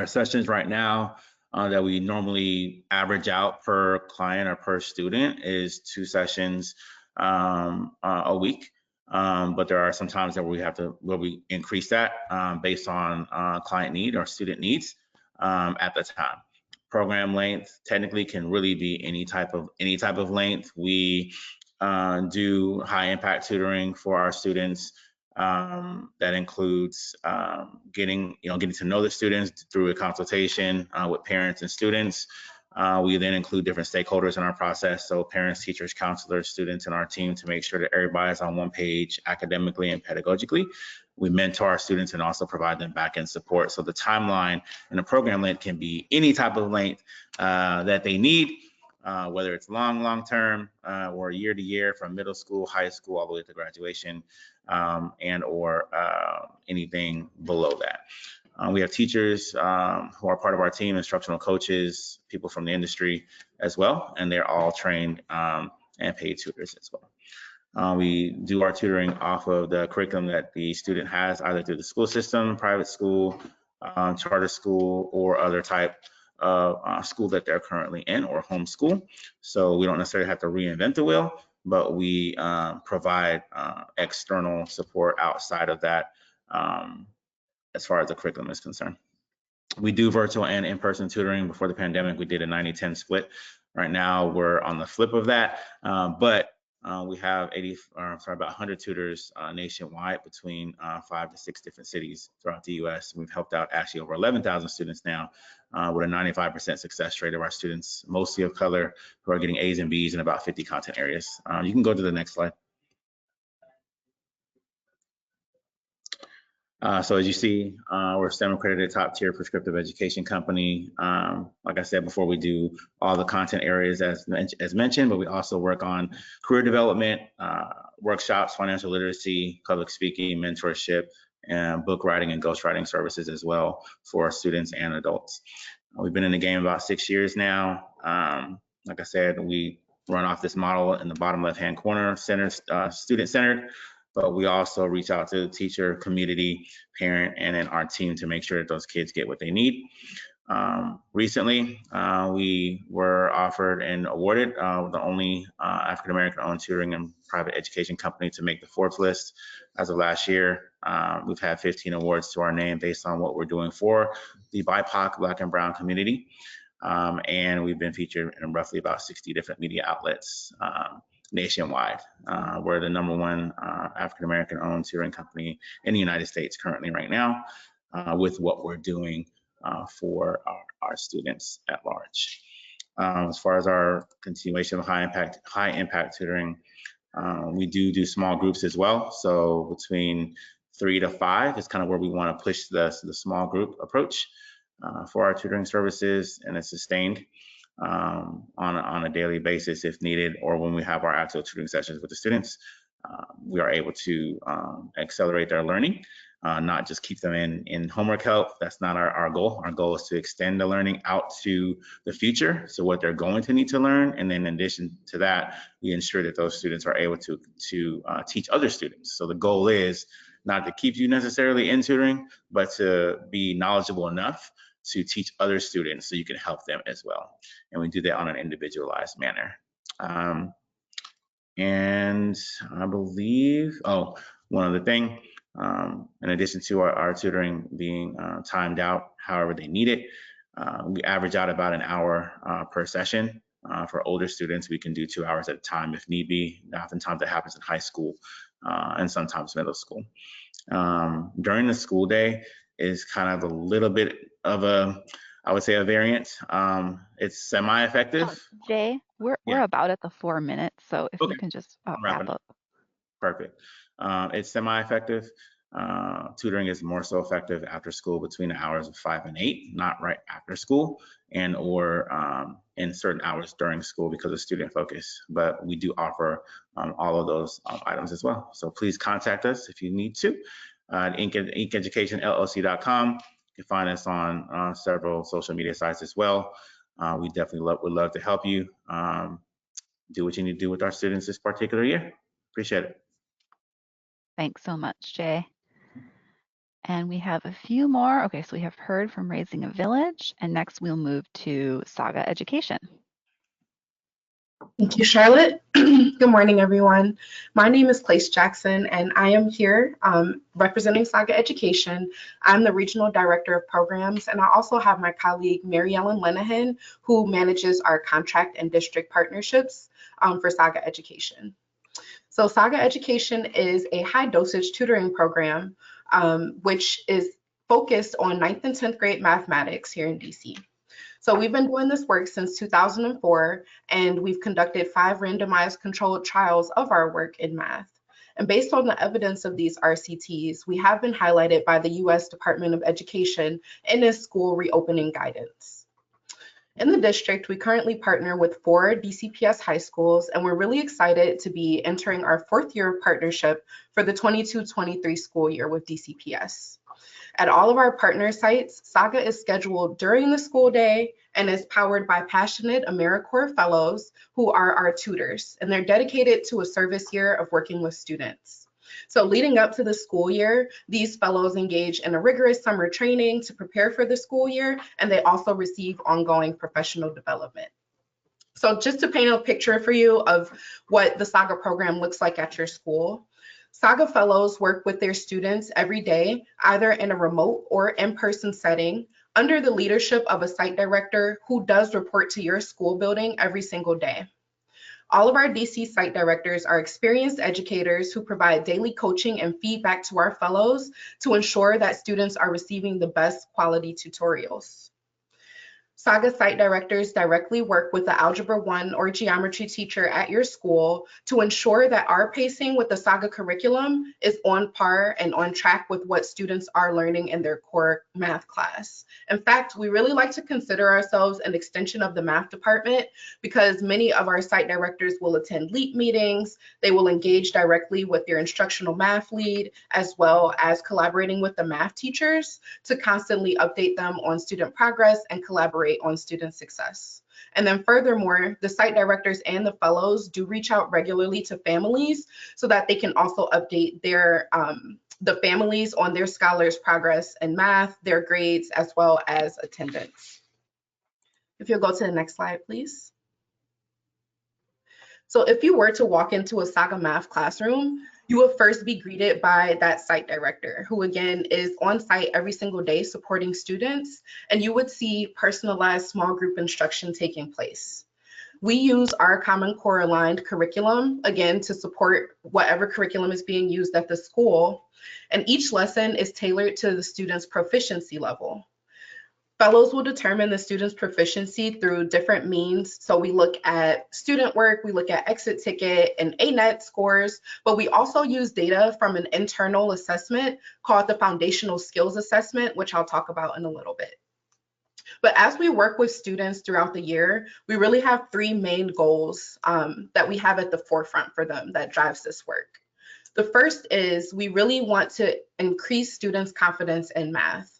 sessions right now that we normally average out per client or per student is 2 sessions a week. But there are some times that where we increase that based on client need or student needs at the time. Program length technically can really be any type of length. We do high impact tutoring for our students. That includes getting to know the students through a consultation with parents and students. We then include different stakeholders in our process, so parents, teachers, counselors, students in our team, to make sure that everybody's on one page academically and pedagogically. We mentor our students and also provide them back-end support. So the timeline and the program length can be any type of length that they need, whether it's long term or year to year, from middle school, high school, all the way to graduation, and or anything below that. We have teachers who are part of our team, instructional coaches, people from the industry as well, and they're all trained and paid tutors as well. We do our tutoring off of the curriculum that the student has, either through the school system, private school, charter school, or other type of school that they're currently in, or homeschool. So we don't necessarily have to reinvent the wheel, but we provide external support outside of that as far as the curriculum is concerned. We do virtual and in-person tutoring. Before the pandemic, we did a 90-10 split. Right now, we're on the flip of that, but we have about 100 tutors nationwide between 5 to 6 different cities throughout the U.S. We've helped out actually over 11,000 students now with a 95% success rate of our students, mostly of color, who are getting A's and B's in about 50 content areas. You can go to the next slide. So as you see, we're a STEM accredited top tier prescriptive education company. Like I said before, we do all the content areas as mentioned, but we also work on career development, workshops, financial literacy, public speaking, mentorship, and book writing and ghostwriting services as well for students and adults. We've been in the game about 6 years now. Like I said, we run off this model in the bottom left-hand corner, student-centered, but we also reach out to the teacher, community, parent, and then our team to make sure that those kids get what they need. Recently, we were offered and awarded the only African-American owned tutoring and private education company to make the Forbes list as of last year. We've had 15 awards to our name based on what we're doing for the BIPOC, Black and Brown community. And we've been featured in roughly about 60 different media outlets nationwide. We're the #1 African-American owned tutoring company in the United States currently right now with what we're doing for our students at large. As far as our continuation of high impact tutoring, we do small groups as well. So between 3 to 5 is kind of where we want to push the small group approach for our tutoring services, and it's sustained on a daily basis if needed, or when we have our actual tutoring sessions with the students, we are able to accelerate their learning. Not just keep them in homework help. That's not our goal. Our goal is to extend the learning out to the future, so what they're going to need to learn. And then in addition to that, we ensure that those students are able to teach other students. So the goal is not to keep you necessarily in tutoring, but to be knowledgeable enough to teach other students so you can help them as well. And we do that on an individualized manner. And I believe, one other thing, in addition to our tutoring being timed out however they need it, we average out about an hour per session. For older students, we can do 2 hours at a time if need be. Oftentimes that happens in high school and sometimes middle school. During the school day is kind of a little bit of I would say a variant. It's semi-effective. Jay, we're about at the 4 minutes, so if you can just wrap up. Perfect. It's semi-effective. Tutoring is more so effective after school between the hours of 5 and 8, not right after school, and or in certain hours during school because of student focus. But we do offer all of those items as well. So please contact us if you need to. InkEducationLLC.com. You can find us on several social media sites as well. We definitely would love to help you do what you need to do with our students this particular year. Appreciate it. Thanks so much, Jay. And we have a few more. Okay, so we have heard from Raising a Village, and next we'll move to Saga Education. Thank you, Charlotte. Good morning, everyone. My name is Place Jackson, and I am here representing Saga Education. I'm the Regional Director of Programs, and I also have my colleague, Mary Ellen Lenahan, who manages our contract and district partnerships for Saga Education. So Saga Education is a high dosage tutoring program, which is focused on 9th and 10th grade mathematics here in DC. So we've been doing this work since 2004, and we've conducted 5 randomized controlled trials of our work in math. And based on the evidence of these RCTs, we have been highlighted by the US Department of Education in its school reopening guidance. In the district, we currently partner with 4 DCPS high schools, and we're really excited to be entering our 4th year of partnership for the 22-23 school year with DCPS. At all of our partner sites, Saga is scheduled during the school day and is powered by passionate AmeriCorps fellows who are our tutors, and they're dedicated to a service year of working with students. So leading up to the school year, these fellows engage in a rigorous summer training to prepare for the school year, and they also receive ongoing professional development. So just to paint a picture for you of what the Saga program looks like at your school, Saga fellows work with their students every day, either in a remote or in-person setting, under the leadership of a site director who does report to your school building every single day. All of our DC site directors are experienced educators who provide daily coaching and feedback to our fellows to ensure that students are receiving the best quality tutorials. Saga site directors directly work with the Algebra 1 or geometry teacher at your school to ensure that our pacing with the Saga curriculum is on par and on track with what students are learning in their core math class. In fact, we really like to consider ourselves an extension of the math department because many of our site directors will attend LEAP meetings, they will engage directly with their instructional math lead, as well as collaborating with the math teachers to constantly update them on student progress and collaborate on student success. And then furthermore, the site directors and the fellows do reach out regularly to families so that they can also update their the families on their scholars' progress in math, their grades, as well as attendance. If you'll go to the next slide, please. So if you were to walk into a Saga math classroom, you will first be greeted by that site director, who again is on site every single day supporting students, and you would see personalized small group instruction taking place. We use our Common Core aligned curriculum, again, to support whatever curriculum is being used at the school, and each lesson is tailored to the student's proficiency level. Fellows will determine the student's proficiency through different means. So we look at student work, we look at exit ticket and ANET scores, but we also use data from an internal assessment called the Foundational Skills Assessment, which I'll talk about in a little bit. But as we work with students throughout the year, we really have three main goals that we have at the forefront for them that drives this work. The first is we really want to increase students' confidence in math.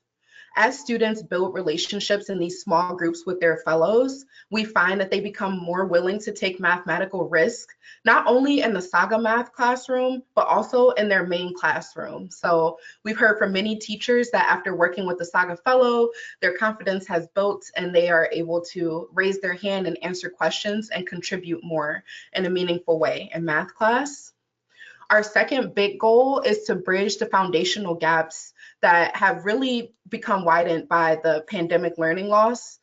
As students build relationships in these small groups with their fellows, we find that they become more willing to take mathematical risk, not only in the Saga math classroom, but also in their main classroom. So we've heard from many teachers that after working with the Saga fellow, their confidence has built and they are able to raise their hand and answer questions and contribute more in a meaningful way in math class. Our second big goal is to bridge the foundational gaps that have really become widened by the pandemic learning loss.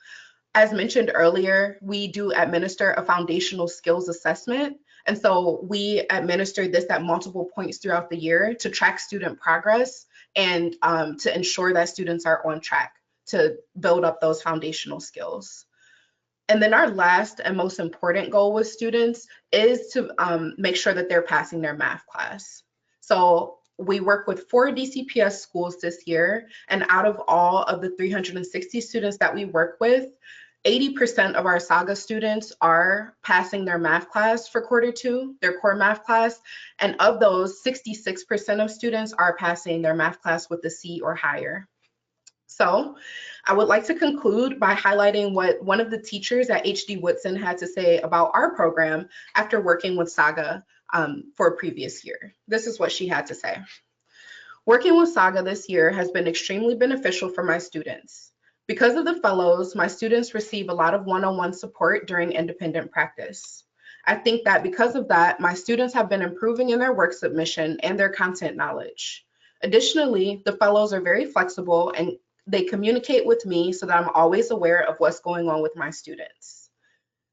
As mentioned earlier, we do administer a foundational skills assessment. And so we administer this at multiple points throughout the year to track student progress and to ensure that students are on track to build up those foundational skills. And then our last and most important goal with students is to make sure that they're passing their math class. So we work with 4 DCPS schools this year, and out of all of the 360 students that we work with, 80% of our Saga students are passing their math class for Q2, their core math class, and of those, 66% of students are passing their math class with a C or higher. So I would like to conclude by highlighting what one of the teachers at HD Woodson had to say about our program after working with Saga for a previous year. This is what she had to say. Working with Saga this year has been extremely beneficial for my students. Because of the fellows, my students receive a lot of one-on-one support during independent practice. I think that because of that, my students have been improving in their work submission and their content knowledge. Additionally, the fellows are very flexible and they communicate with me so that I'm always aware of what's going on with my students.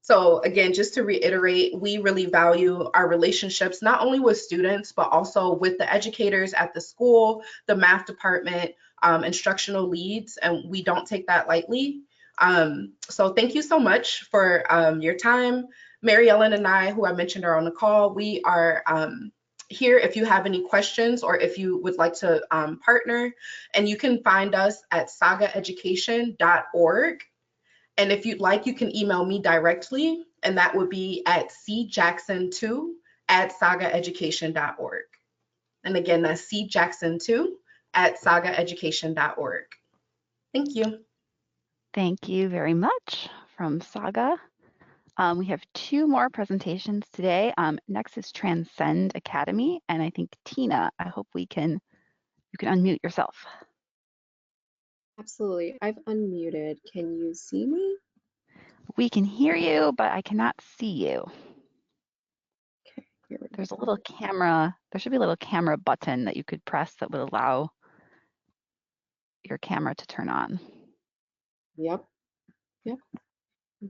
So again, just to reiterate, we really value our relationships, not only with students, but also with the educators at the school, the math department, instructional leads, and we don't take that lightly. So thank you so much for your time. Mary Ellen and I, who I mentioned are on the call, we are here if you have any questions or if you would like to partner, and you can find us at sagaeducation.org. And if you'd like, you can email me directly, and that would be at cjackson2@sagaeducation.org. And again, that's cjackson2@sagaeducation.org. Thank you. Thank you very much from Saga. We have 2 more presentations today. Next is Transcend Academy, and I think Tina, I hope you can unmute yourself. Absolutely. I've unmuted. Can you see me? We can hear you, but I cannot see you. Okay, here we go. There's a little camera. There should be a little camera button that you could press that would allow your camera to turn on. Yep.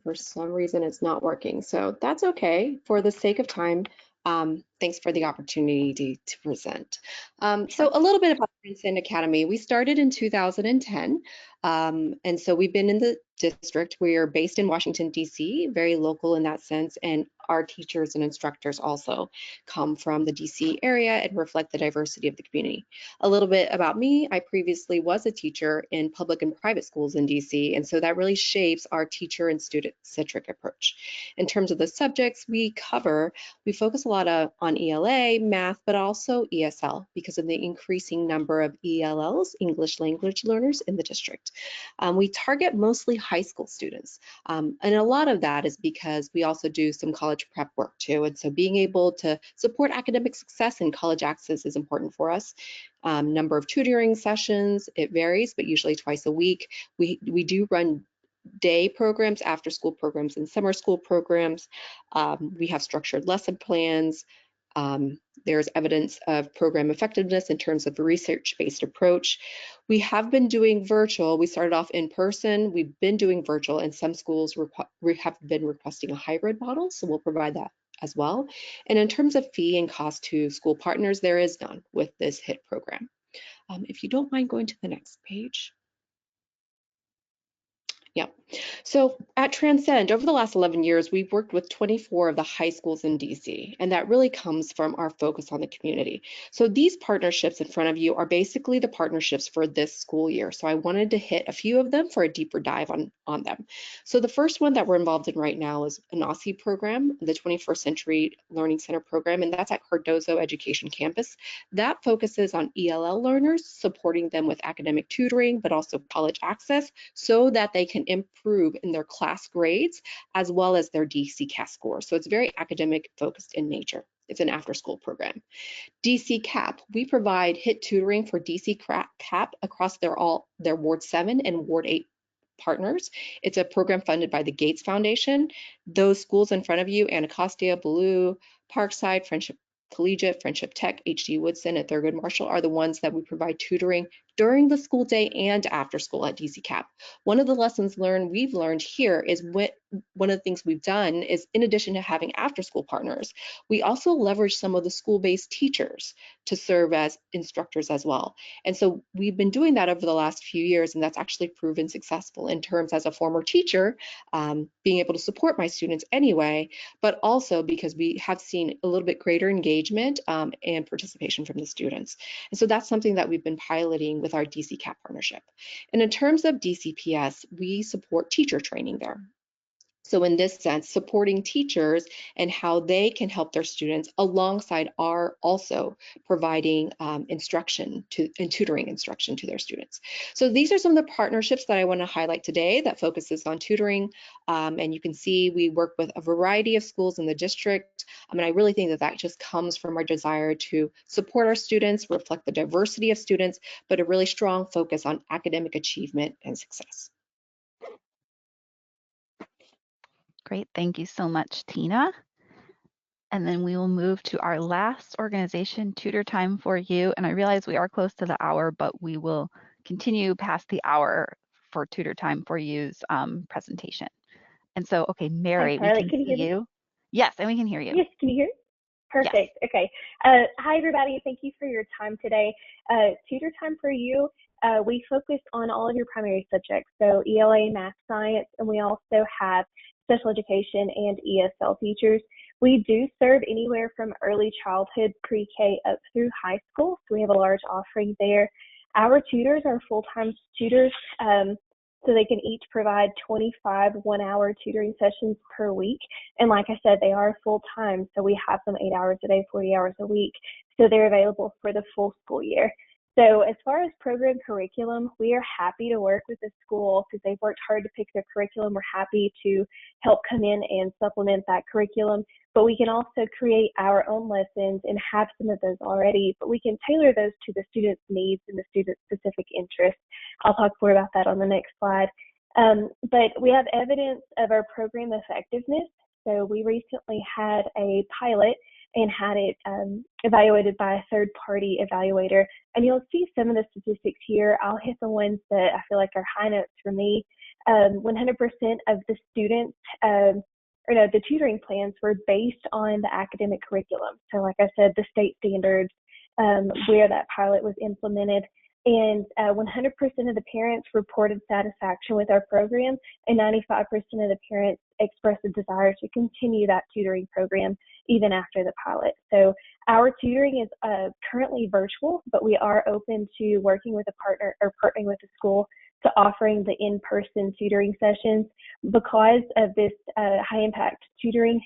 For some reason, it's not working. So that's okay. For the sake of time, thanks for the opportunity to present. So a little bit about Transcend Academy. We started in 2010. And so we've been in the district. We are based in Washington, D.C., very local in that sense, and our teachers and instructors also come from the D.C. area and reflect the diversity of the community. A little bit about me, I previously was a teacher in public and private schools in D.C., and so that really shapes our teacher and student-centric approach. In terms of the subjects we cover, we focus a lot on ELA, math, but also ESL because of the increasing number of ELLs, English language learners, in the district. We target mostly high school students, and a lot of that is because we also do some college prep work too, and so being able to support academic success and college access is important for us. Number of tutoring sessions, it varies, but usually twice a week. We do run day programs, after school programs, and summer school programs. We have structured lesson plans. There's evidence of program effectiveness in terms of the research-based approach. We have been doing virtual. We started off in person. We've been doing virtual, and some schools have been requesting a hybrid model, so we'll provide that as well. And in terms of fee and cost to school partners, there is none with this HIT program. If you don't mind going to the next page. Yeah. So at Transcend, over the last 11 years, we've worked with 24 of the high schools in DC, and that really comes from our focus on the community. So these partnerships in front of you are basically the partnerships for this school year. So I wanted to hit a few of them for a deeper dive on them. So the first one that we're involved in right now is an OSSE program, the 21st Century Learning Center program, and that's at Cardozo Education Campus. That focuses on ELL learners, supporting them with academic tutoring, but also college access so that they can improve in their class grades as well as their DC CAS scores. So it's very academic focused in nature. It's an after school program. DC CAP, we provide HIT tutoring for DC CAP across their Ward 7 and Ward 8 partners. It's a program funded by the Gates Foundation. Those schools in front of you, Anacostia, Ballou, Parkside, Friendship Collegiate, Friendship Tech, HD Woodson, and Thurgood Marshall are the ones that we provide tutoring during the school day and after school at DC CAP. One of the lessons we've learned here is one of the things we've done is, in addition to having after school partners, we also leverage some of the school-based teachers to serve as instructors as well. And so we've been doing that over the last few years, and that's actually proven successful in terms as a former teacher, being able to support my students anyway, but also because we have seen a little bit greater engagement and participation from the students. And so that's something that we've been piloting with our DC CAP partnership. And in terms of DCPS, we support teacher training there. So in this sense, supporting teachers and how they can help their students alongside our also providing instruction and tutoring instruction to their students. So these are some of the partnerships that I want to highlight today that focuses on tutoring. And you can see we work with a variety of schools in the district. I mean, I really think that just comes from our desire to support our students, reflect the diversity of students, but a really strong focus on academic achievement and success. Great, thank you so much, Tina. And then we will move to our last organization, Tutor Time for You. And I realize we are close to the hour, but we will continue past the hour for Tutor Time for You's presentation. And so, okay, Mary, we can hear you. Yes, and we can hear you. Yes, can you hear? Perfect. Yes. Okay. Hi, everybody. Thank you for your time today. Tutor Time for You, we focus on all of your primary subjects, so ELA, math, science, and we also have special education and ESL teachers. We do serve anywhere from early childhood, pre-K up through high school, so we have a large offering there. Our tutors are full-time tutors, so they can each provide 25 one-hour tutoring sessions per week. And like I said, they are full-time, so we have them 8 hours a day, 40 hours a week, so they're available for the full school year. So as far as program curriculum, we are happy to work with the school because they've worked hard to pick their curriculum. We're happy to help come in and supplement that curriculum, but we can also create our own lessons and have some of those already, but we can tailor those to the student's needs and the student's specific interests. I'll talk more about that on the next slide. But we have evidence of our program effectiveness. So we recently had a pilot and had it evaluated by a third-party evaluator. And you'll see some of the statistics here. I'll hit the ones that I feel like are high notes for me. 100% of the students, the tutoring plans were based on the academic curriculum. So like I said, the state standards where that pilot was implemented. And 100% of the parents reported satisfaction with our program, and 95% of the parents expressed a desire to continue that tutoring program even after the pilot. So our tutoring is currently virtual, but we are open to working with a partner or partnering with the school to offering the in-person tutoring sessions. Because of this high impact tutoring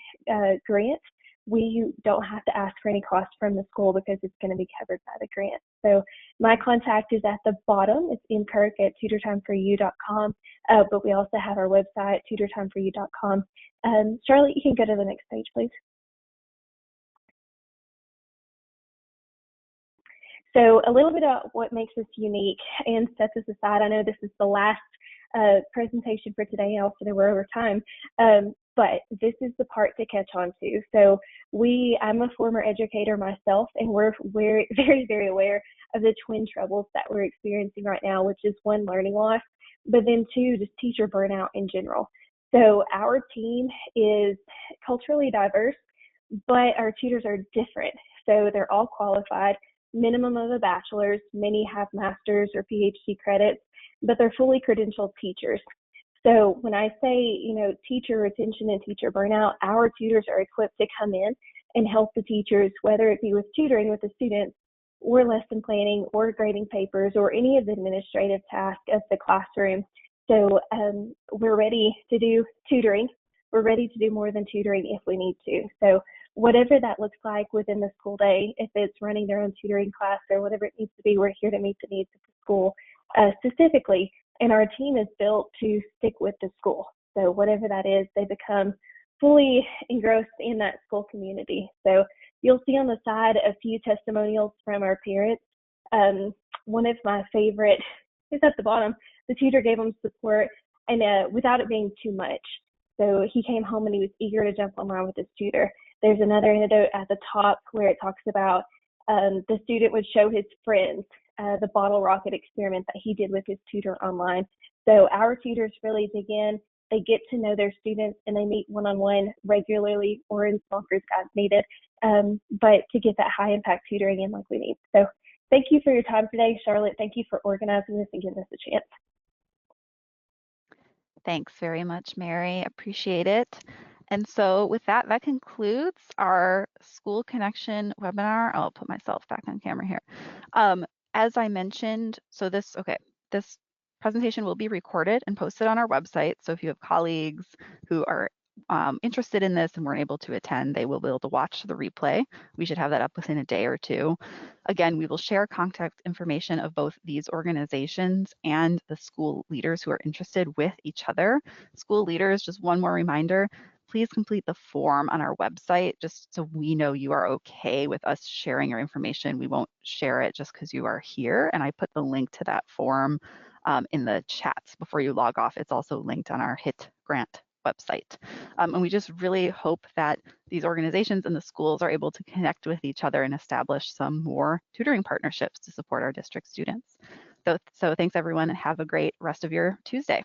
grant, we don't have to ask for any cost from the school because it's going to be covered by the grant. So my contact is at the bottom. It's mkirk@tutortimeforyou.com, but we also have our website, tutortimeforyou.com. Charlotte, you can go to the next page, please. So a little bit about what makes us unique and sets us aside. I know this is the last presentation for today. Also, we're over time, but this is the part to catch on to. So I'm a former educator myself, and we're very, very aware of the twin troubles that we're experiencing right now, which is one, learning loss, but then two, just teacher burnout in general. So our team is culturally diverse, but our tutors are different. So they're all qualified, minimum of a bachelor's, many have master's or PhD credits, but they're fully credentialed teachers. So when I say, teacher retention and teacher burnout, our tutors are equipped to come in and help the teachers, whether it be with tutoring with the students or lesson planning or grading papers or any of the administrative tasks of the classroom. So we're ready to do tutoring. We're ready to do more than tutoring if we need to. So whatever that looks like within the school day, if it's running their own tutoring class or whatever it needs to be, we're here to meet the needs of the school specifically. And our team is built to stick with the school. So whatever that is, they become fully engrossed in that school community. So you'll see on the side a few testimonials from our parents. One of my favorite is at the bottom. The tutor gave them support and without it being too much. So he came home and he was eager to jump online with his tutor. There's another anecdote at the top where it talks about the student would show his friends the bottle rocket experiment that he did with his tutor online. So our tutors really dig in, they get to know their students, and they meet one-on-one regularly or in small groups as needed, but to get that high impact tutoring in like we need. So thank you for your time today, Charlotte. Thank you for organizing this and giving us a chance. Thanks very much, Mary. Appreciate it. And so with that, that concludes our School Connection webinar. I'll put myself back on camera here. As I mentioned, so this presentation will be recorded and posted on our website. So if you have colleagues who are interested in this and weren't able to attend, they will be able to watch the replay. We should have that up within a day or two. Again, we will share contact information of both these organizations and the school leaders who are interested with each other. School leaders, just one more reminder, please complete the form on our website just so we know you are okay with us sharing your information. We won't share it just because you are here. And I put the link to that form in the chats before you log off. It's also linked on our HIT grant website. And we just really hope that these organizations and the schools are able to connect with each other and establish some more tutoring partnerships to support our district students. So thanks everyone, and have a great rest of your Tuesday.